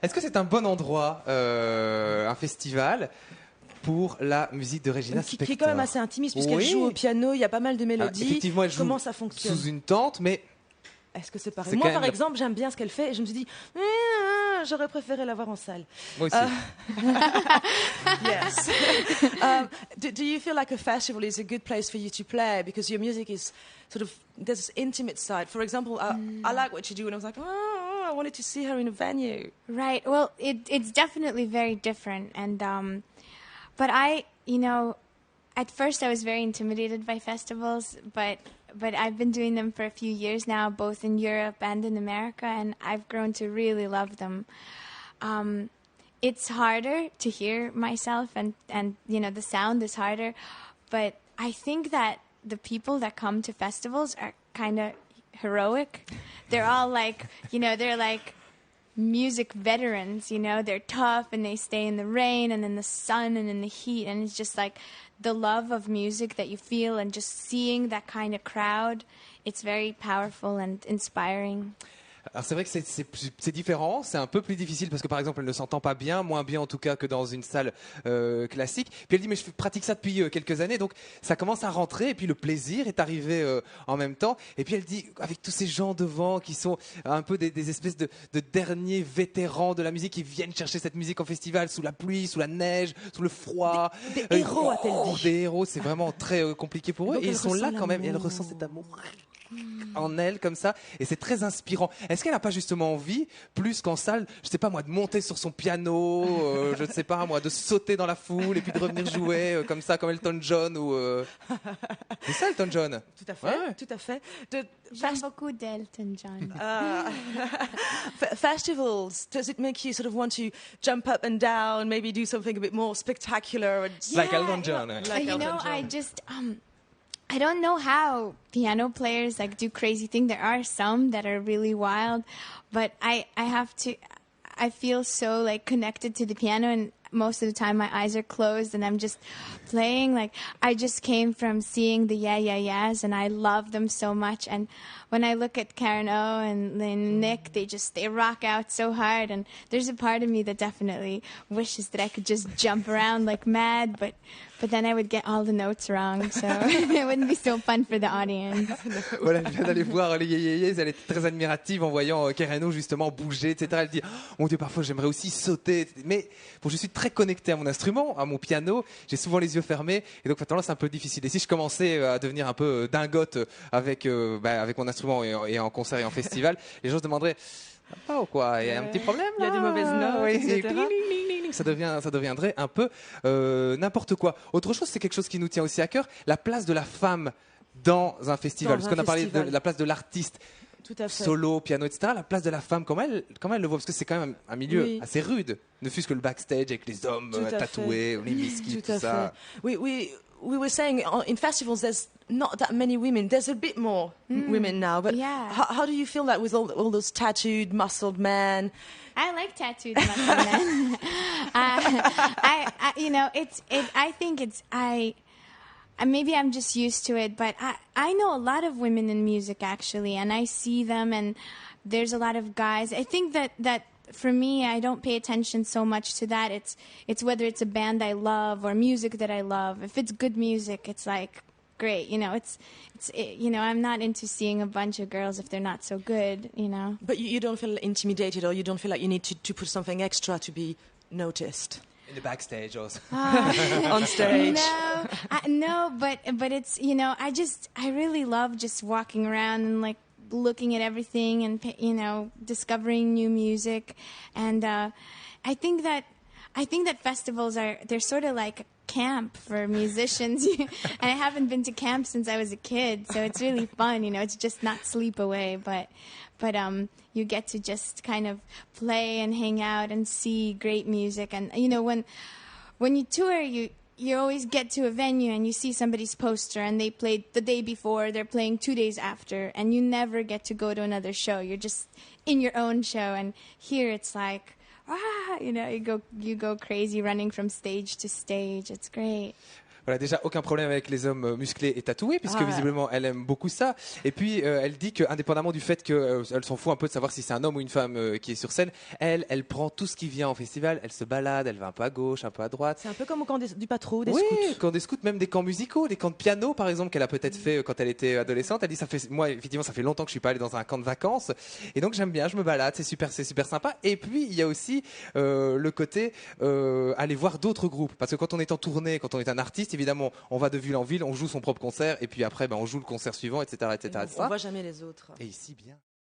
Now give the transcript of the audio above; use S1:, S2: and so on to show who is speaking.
S1: Est-ce que c'est un bon endroit, un festival, pour la musique de Regina Spektor?
S2: Qui est quand même assez intimiste, puisqu'elle joue au piano, il y a pas mal de mélodies.
S1: Effectivement, elle joue
S2: Comment ça fonctionne?
S1: sous une tente, mais...
S2: Est-ce que c'est pareil? Moi, par exemple, j'aime bien ce qu'elle fait et je me suis dit, j'aurais préféré la voir en salle.
S1: Moi aussi.
S2: Yes. Do you feel like a festival is a good place for you to play because your music is sort of, there's this intimate side? For example, I like what you do, and I was like, I wanted to see her in a venue.
S3: Right. Well, it's definitely very different, and but at first I was very intimidated by festivals, but I've been doing them for a few years now, both in Europe and in America, and I've grown to really love them. It's harder to hear myself, and the sound is harder, but I think that the people that come to festivals are kind of heroic. They're all like, they're like music veterans, they're tough and they stay in the rain and in the sun and in the heat, and it's just like the love of music that you feel, and just seeing that kind of crowd, it's very powerful and inspiring.
S1: Alors c'est vrai que c'est différent, c'est un peu plus difficile parce que par exemple elle ne s'entend pas bien, moins bien en tout cas que dans une salle classique. Puis elle dit mais je pratique ça depuis quelques années, donc ça commence à rentrer et puis le plaisir est arrivé en même temps. Et puis elle dit avec tous ces gens devant qui sont un peu des espèces de derniers vétérans de la musique qui viennent chercher cette musique en festival sous la pluie, sous la neige, sous le froid.
S2: Des héros, a-t-elle dit.
S1: Des héros, c'est vraiment très compliqué pour eux et ils sont là quand même et elle ressent cet amour en elle comme ça, et c'est très inspirant. Est-ce qu'elle n'a pas justement envie, plus qu'en salle, je sais pas moi, de monter sur son piano, je ne sais pas moi, de sauter dans la foule et puis de revenir jouer comme ça, comme Elton John ou c'est ça Elton John?
S2: Tout à fait,
S1: ouais.
S2: Tout à fait.
S3: J'aime beaucoup d'Elton John.
S2: Festivals, does it make you sort of want to jump up and down, maybe do something a bit more spectacular? And
S1: like Elton John.
S3: I don't know how piano players like do crazy things. There are some that are really wild, but I feel so like connected to the piano, and most of the time my eyes are closed and I'm just playing. Like I just came from seeing the Yeah Yeah Yeahs and I love them so much. And when I look at Karen O and Nick, they rock out so hard. And there's a part of me that definitely wishes that I could just jump around like mad, but then I would get all the notes wrong, so it wouldn't be so fun for the audience.
S1: Voilà, elle vient d'aller voir les Yéyéyés, elle est très admirative en voyant Karen O justement bouger, etc. Elle dit « Mon Dieu, parfois j'aimerais aussi sauter », mais bon, je suis très connecté à mon instrument, à mon piano, j'ai souvent les yeux fermés, et donc fatalement c'est un peu difficile. Et si je commençais à devenir un peu dingote avec mon instrument et en concert et en festival, les gens se demanderaient « Oh quoi, il y a un petit problème là ?»
S2: Il y a des mauvaises notes, etc.
S1: Ça deviendrait un peu n'importe quoi. Autre chose, c'est quelque chose qui nous tient aussi à cœur, la place de la femme dans un festival. Parce qu'on a parlé de la place de l'artiste, solo, piano, etc. La place de la femme, comment elle le voit? Parce que c'est quand même un milieu assez rude, ne fût-ce que le backstage avec les hommes tatoués, les whisky, tout ça.
S2: We were saying in festivals there's not that many women. There's a bit more women now, but how do you feel that with all those tattooed, muscled men?
S3: I like tattooed muscle men. Maybe I'm just used to it, but I know a lot of women in music actually, and I see them, and there's a lot of guys. I think that for me, I don't pay attention so much to that. It's whether it's a band I love or music that I love. If it's good music, it's like great. I'm not into seeing a bunch of girls if they're not so good.
S2: But you don't feel intimidated, or you don't feel like you need to put something extra to be noticed.
S1: In the backstage also.
S2: On stage.
S3: No, but it's I really love just walking around and like looking at everything and discovering new music, and I think that festivals they're sort of like camp for musicians. And I haven't been to camp since I was a kid, so it's really fun. It's just not sleep away, but you get to just kind of play and hang out and see great music. And when you tour, you always get to a venue and you see somebody's poster and they played the day before, they're playing 2 days after, and you never get to go to another show. You're just in your own show, and here it's like, you go crazy running from stage to stage. It's great.
S1: Voilà, déjà, aucun problème avec les hommes musclés et tatoués, puisque
S2: Ah ouais.
S1: visiblement, elle aime beaucoup ça. Et puis, elle dit qu'indépendamment du fait qu'elle s'en fout un peu de savoir si c'est un homme ou une femme qui est sur scène, elle prend tout ce qui vient au festival, elle se balade, elle va un peu à gauche, un peu à droite.
S2: C'est un peu comme au camp du Patro, des
S1: Oui,
S2: scouts.
S1: camp des scouts, même des camps musicaux, des camps de piano, par exemple, qu'elle a peut-être fait quand elle était adolescente. Elle dit, moi, effectivement, ça fait longtemps que je suis pas allée dans un camp de vacances. Et donc, j'aime bien, je me balade, c'est super sympa. Et puis, il y a aussi le côté aller voir d'autres groupes. Parce que quand on est en tournée, quand on est un artiste, évidemment, on va de ville en ville, on joue son propre concert, et puis après, on joue le concert suivant, etc., etc.,
S2: On
S1: etc.
S2: voit jamais les autres.
S1: Et ici, bien.